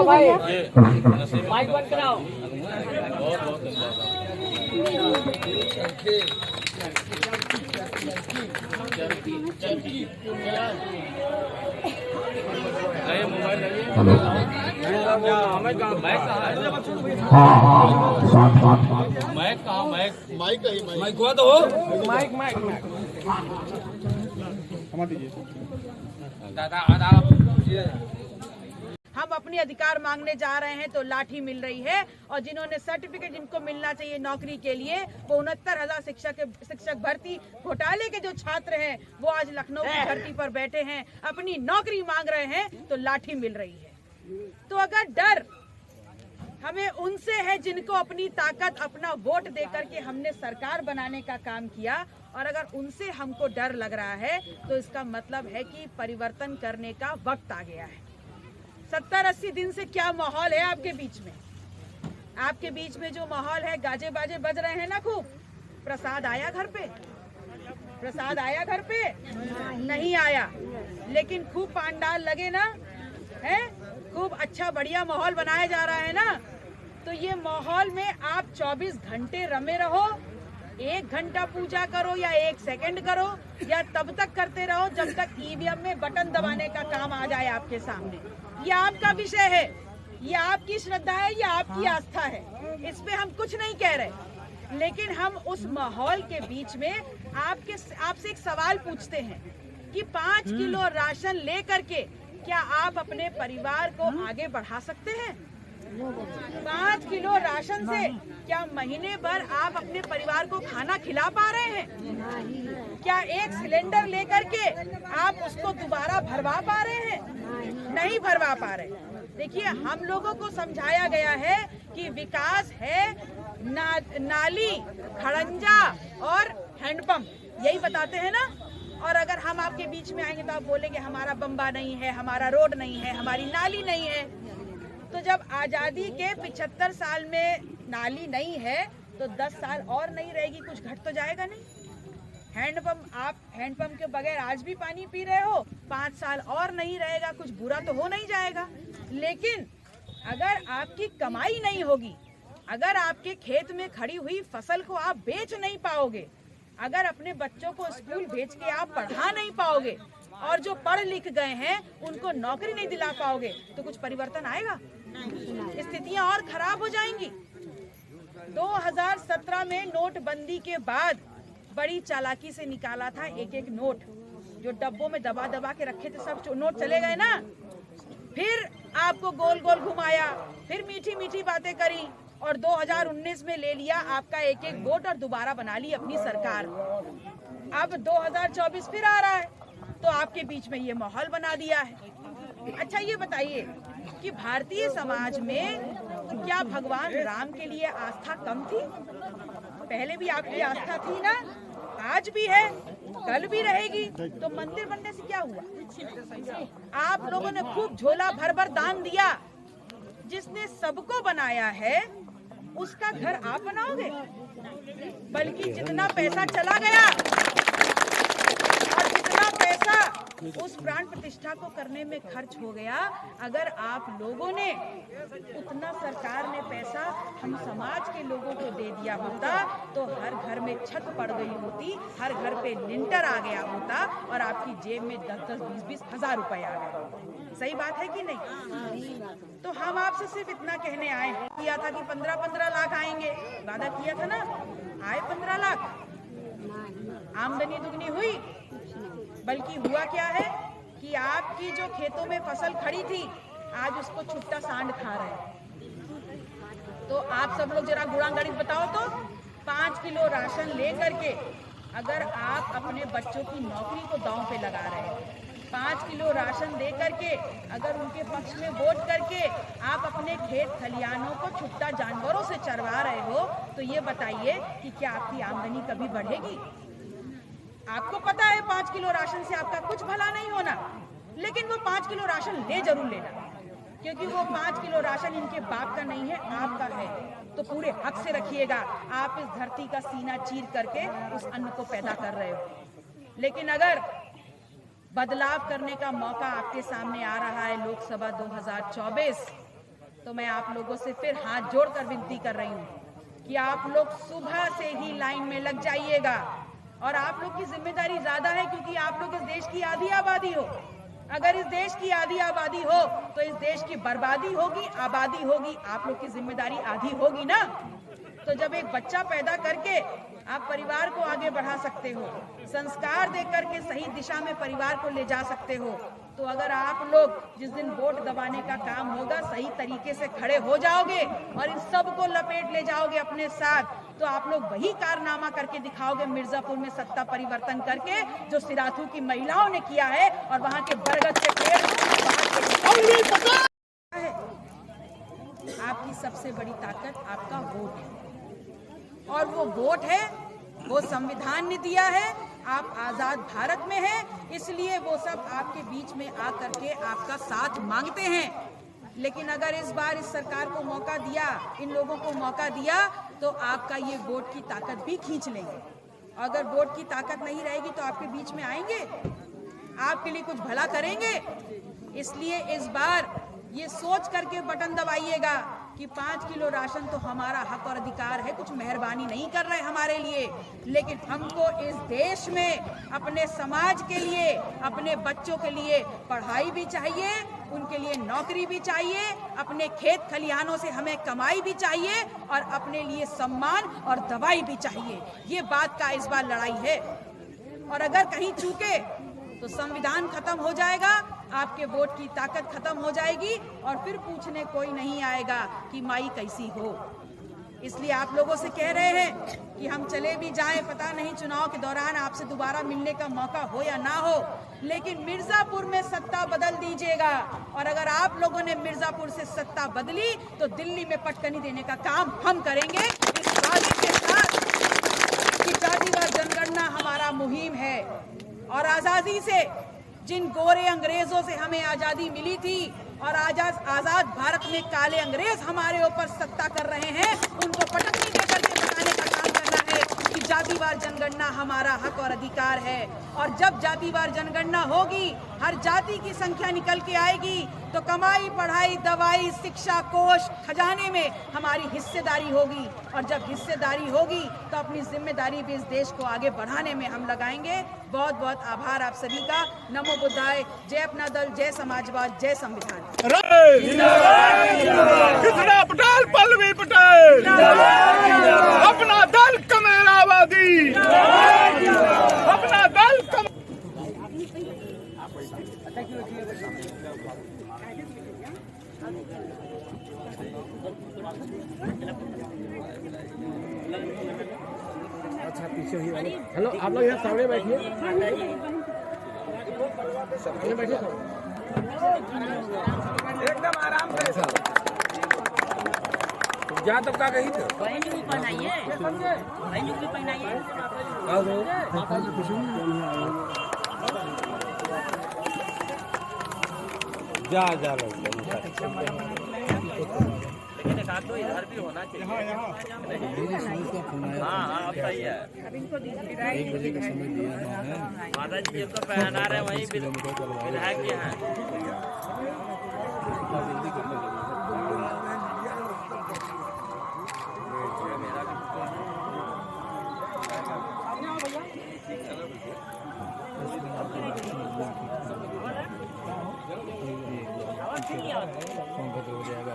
Mic बंद कराओ। Hello, हाँ साथ माइक कहाँ? माइक हुआ तो हो। माइक हम अपने अधिकार मांगने जा रहे हैं तो लाठी मिल रही है, और जिन्होंने सर्टिफिकेट जिनको मिलना चाहिए नौकरी के लिए, वो 69,000 शिक्षक भर्ती घोटाले के जो छात्र हैं वो आज लखनऊ की धरती पर बैठे हैं, अपनी नौकरी मांग रहे हैं तो लाठी मिल रही है। तो अगर डर हमें उनसे है जिनको अपनी ताकत, अपना वोट देकर के हमने सरकार बनाने का काम किया, और अगर उनसे हमको डर लग रहा है तो इसका मतलब है कि परिवर्तन करने का वक्त आ गया है। 70-80 दिन से क्या माहौल है आपके बीच में? आपके बीच में जो माहौल है, गाजे बाजे बज रहे हैं ना खूब। प्रसाद आया घर पे? प्रसाद आया घर पे? नहीं आया, लेकिन खूब पांडाल लगे ना, है खूब अच्छा बढ़िया माहौल बनाया जा रहा है ना। तो ये माहौल में आप 24 घंटे रमे रहो, 1 घंटा पूजा करो या 1 सेकंड करो, या तब तक करते रहो जब तक ईवीएम में बटन दबाने का काम आ जाए आपके सामने। ये आपका विषय है, ये आपकी श्रद्धा है, ये आपकी आस्था है, इस पे हम कुछ नहीं कह रहे। लेकिन हम उस माहौल के बीच में आपसे एक सवाल पूछते हैं कि 5 किलो राशन ले करके क्या आप अपने परिवार को आगे बढ़ा सकते हैं? 5 किलो राशन से क्या महीने भर आप अपने परिवार को खाना खिला पा रहे हैं? क्या 1 सिलेंडर लेकर के आप उसको दोबारा भरवा पा रहे हैं? नहीं भरवा पा रहे। देखिए, हम लोगों को समझाया गया है कि विकास है नाली, खड़ंजा और हैंडपंप, यही बताते हैं ना। और अगर हम आपके बीच में आएंगे तो आप बोलेंगे हमारा बम्बा नहीं है, हमारा रोड नहीं है, हमारी नाली नहीं है। तो जब आजादी के 75 साल में नाली नहीं है तो 10 साल और नहीं रहेगी, कुछ घट तो जाएगा नहीं। हैंडपंप, आप हैंडपंप के बगैर आज भी पानी पी रहे हो, 5 साल और नहीं रहेगा, कुछ बुरा तो हो नहीं जाएगा। लेकिन अगर आपकी कमाई नहीं होगी, अगर आपके खेत में खड़ी हुई फसल को आप बेच नहीं पाओगे, अगर अपने बच्चों को स्कूल भेज के आप पढ़ा नहीं पाओगे, और जो पढ़ लिख गए हैं उनको नौकरी नहीं दिला पाओगे, तो कुछ परिवर्तन आएगा? स्थितियां और खराब हो जाएंगी। 2017 में नोटबंदी के बाद बड़ी चालाकी से निकाला था एक नोट, जो डब्बों में दबा दबा के रखे थे, सब नोट चले गए ना। फिर आपको गोल गोल घुमाया, फिर मीठी मीठी बातें करी, और 2019 में ले लिया आपका एक वोट और दोबारा बना ली अपनी सरकार। अब 2024 फिर आ रहा है तो आपके बीच में ये माहौल बना दिया है। अच्छा, ये बताइए कि भारतीय समाज में क्या भगवान राम के लिए आस्था कम थी? पहले भी आपकी आस्था थी ना, आज भी है, कल भी रहेगी। तो मंदिर बनने से क्या हुआ? आप लोगों ने खूब झोला भर भर दान दिया। जिसने सबको बनाया है उसका घर आप बनाओगे? बल्कि जितना पैसा चला गया और जितना पैसा उस प्राण प्रतिष्ठा को करने में खर्च हो गया, अगर आप लोगों ने उतना, सरकार ने पैसा हम समाज के लोगों को दे दिया होता तो हर घर में छत पड़ गई होती, हर घर पे लिंटर आ गया होता, और आपकी जेब में 10-10, 20-20 हजार रुपए आ गए। सही बात है कि नहीं? तो हम आपसे सिर्फ इतना कहने आए हैं, किया था कि 15-15 लाख आएंगे, वादा किया था ना, आए 15 लाख, आमदनी दुगनी हुई। बल्कि हुआ क्या है कि आपकी जो खेतों में फसल खड़ी थी, आज उसको छुट्टा सांड खा रहे हैं। तो आप सब लोग जरा गुणा गणित बताओ तो, 5 किलो राशन ले करके अगर आप अपने बच्चों की नौकरी को दांव पे लगा रहे हैं, 5 किलो राशन दे करके अगर उनके पक्ष में वोट करके आप अपने खेत खलियानों को छुट्टा जानवरों से चरवा रहे हो, तो ये बताइए कि क्या आपकी आमदनी कभी बढ़ेगी? आपको पता है 5 किलो राशन से आपका कुछ भला नहीं होना, लेकिन वो 5 किलो राशन ले जरूर लेना, क्योंकि वो 5 किलो राशन इनके बाप का नहीं है, आपका है। तो पूरे हक से रखिएगा, आप इस धरती का सीना चीर करके उस अन्न को पैदा कर रहे हो। लेकिन अगर बदलाव करने का मौका आपके सामने आ रहा है लोकसभा 2024, तो मैं आप लोगों से फिर हाथ जोड़कर विनती कर रही हूँ कि आप लोग सुबह से ही लाइन में लग जाइएगा। और आप लोग की जिम्मेदारी ज्यादा है क्योंकि आप लोग इस देश की आधी आबादी हो। अगर इस देश की आधी आबादी हो तो इस देश की बर्बादी होगी, आबादी होगी, आप लोग की जिम्मेदारी आधी होगी ना। तो जब एक बच्चा पैदा करके आप परिवार को आगे बढ़ा सकते हो, संस्कार दे करके सही दिशा में परिवार को ले जा सकते हो, तो अगर आप लोग जिस दिन वोट दबाने का काम होगा सही तरीके से खड़े हो जाओगे और इन सबको लपेट ले जाओगे अपने साथ, तो आप लोग वही कारनामा करके दिखाओगे मिर्जापुर में सत्ता परिवर्तन करके, जो सिराथू की महिलाओं ने किया है और वहां के बरगद के पेड़ है। आपकी सबसे बड़ी ताकत आपका वोट है और वो वोट है, वो संविधान ने दिया है। आप आजाद भारत में हैं, इसलिए वो सब आपके बीच में आकर के आपका साथ मांगते हैं। लेकिन अगर इस बार इस सरकार को मौका दिया, इन लोगों को मौका दिया, तो आपका ये वोट की ताकत भी खींच लेंगे। अगर वोट की ताकत नहीं रहेगी तो आपके बीच में आएंगे, आपके लिए कुछ भला करेंगे। इसलिए इस बार ये सोच करके बटन दबाइएगा कि 5 किलो राशन तो हमारा हक और अधिकार है, कुछ मेहरबानी नहीं कर रहे हमारे लिए, लेकिन हमको इस देश में अपने समाज के लिए, अपने बच्चों के लिए पढ़ाई भी चाहिए, उनके लिए नौकरी भी चाहिए, अपने खेत खलिहानों से हमें कमाई भी चाहिए और अपने लिए सम्मान और दवाई भी चाहिए। ये बात का इस बार लड़ाई है। और अगर कहीं चूके तो संविधान खत्म हो जाएगा, आपके वोट की ताकत खत्म हो जाएगी और फिर पूछने कोई नहीं आएगा कि माई कैसी हो। इसलिए आप लोगों से कह रहे हैं कि हम चले भी जाएं, पता नहीं चुनाव के दौरान आपसे दोबारा मिलने का मौका हो या ना हो, लेकिन मिर्जापुर में सत्ता बदल दीजिएगा। और अगर आप लोगों ने मिर्जापुर से सत्ता बदली तो दिल्ली में पटकनी देने का काम हम करेंगे, इस वादे के साथ कि जातिवार जनगणना हमारा मुहिम है और आजादी से जिन गोरे अंग्रेजों से हमें आजादी मिली थी और आजाद भारत में काले अंग्रेज हमारे ऊपर सत्ता कर रहे हैं, उनको पटकनी देकर के बताने का काम करना है कि जातिवार जनगणना हमारा हक और अधिकार है। और जब जातिवार जनगणना होगी, हर जाति की संख्या निकल के आएगी, तो कमाई, पढ़ाई, दवाई, शिक्षा, कोष, खजाने में हमारी हिस्सेदारी होगी। और जब हिस्सेदारी होगी तो अपनी जिम्मेदारी भी इस देश को आगे बढ़ाने में हम लगाएंगे। बहुत बहुत आभार आप सभी का। नमो बुद्धाय। जय अपना दल, जय समाजवाद, जय संविधान। कितना पटेल, पल्लवी पटेल, अपना दल कमेरावादी, अपना दल अच्छा पीछे ही वाले। हेलो, आप लोग यहाँ सामने बैठिए, बैठिए एकदम आराम से। जा तब का कही थे जा जा लेकिन एक आध दो इधर भी होना चाहिए। हाँ, सही है। 1 बजे का समय दिया है। माता जी जिनको पहना रहे वही विधायक के हैं। सोनभद्र हो जाएगा।